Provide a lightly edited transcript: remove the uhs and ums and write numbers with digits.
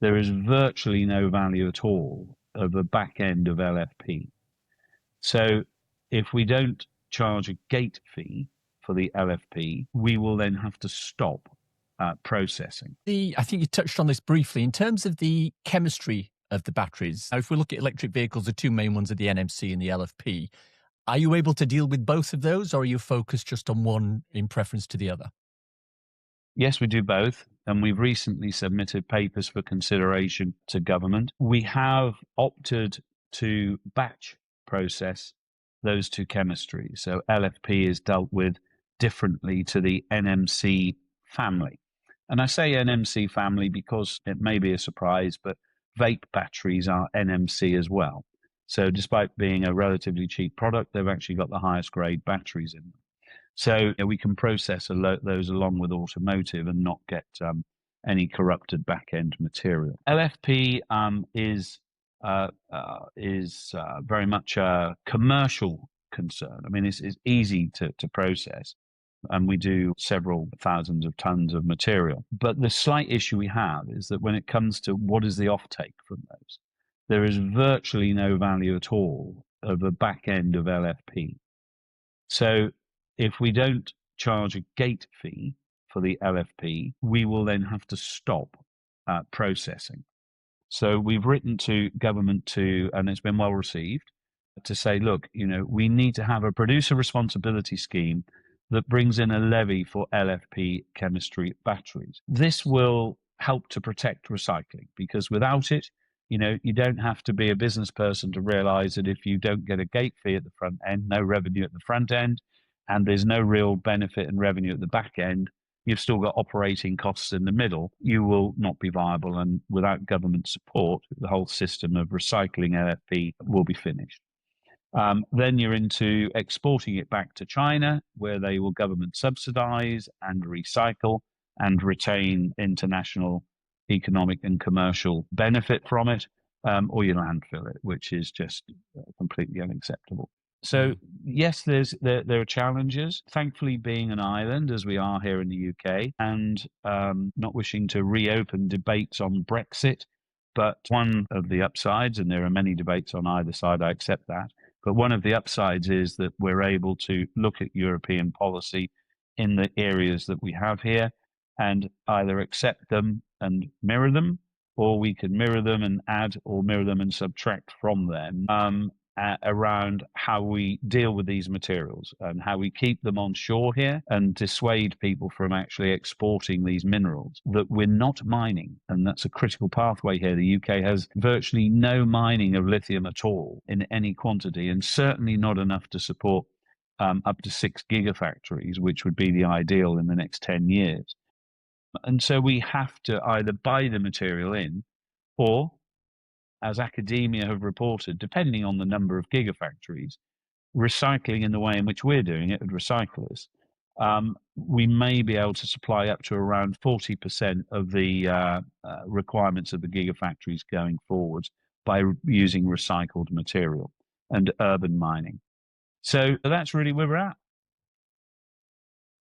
there is virtually no value at all of the back end of LFP. So if we don't charge a gate fee for the LFP, we will then have to stop processing. I think you touched on this briefly. In terms of the chemistry of the batteries, now if we look at electric vehicles, the two main ones are the NMC and the LFP. Are you able to deal with both of those, or are you focused just on one in preference to the other? Yes, we do both. And we've recently submitted papers for consideration to government. We have opted to batch process those two chemistries. So LFP is dealt with differently to the NMC family. And I say NMC family because it may be a surprise, but vape batteries are NMC as well. So despite being a relatively cheap product, they've actually got the highest grade batteries in them. So we can process those along with automotive and not get any corrupted back-end material. LFP is very much a commercial concern. I mean, it's easy to process, and we do several thousands of tons of material. But the slight issue we have is that when it comes to what is the offtake from those, there is virtually no value at all of the back end of LFP. So if we don't charge a gate fee for the LFP, we will then have to stop processing. So we've written to government and it's been well received, to say, look, we need to have a producer responsibility scheme that brings in a levy for LFP chemistry batteries. This will help to protect recycling, because without it, you don't have to be a business person to realize that if you don't get a gate fee at the front end, no revenue at the front end, and there's no real benefit and revenue at the back end, you've still got operating costs in the middle, you will not be viable. And without government support, the whole system of recycling LFP will be finished. Then you're into exporting it back to China, where they will government subsidize and recycle and retain international economic and commercial benefit from it, or you landfill it, which is just completely unacceptable. So yes, there are challenges. Thankfully, being an island, as we are here in the UK, and not wishing to reopen debates on Brexit, but one of the upsides, and there are many debates on either side, I accept that, but one of the upsides is that we're able to look at European policy in the areas that we have here and either accept them and mirror them, or we can mirror them and add, or mirror them and subtract from them around how we deal with these materials and how we keep them on shore here and dissuade people from actually exporting these minerals that we're not mining. And that's a critical pathway here. The UK has virtually no mining of lithium at all in any quantity, and certainly not enough to support up to 6 gigafactories, which would be the ideal in the next 10 years. And so we have to either buy the material in, or, as academia have reported, depending on the number of gigafactories, recycling in the way in which we're doing it at recyclers, we may be able to supply up to around 40% of the requirements of the gigafactories going forward by using recycled material and urban mining. So that's really where we're at.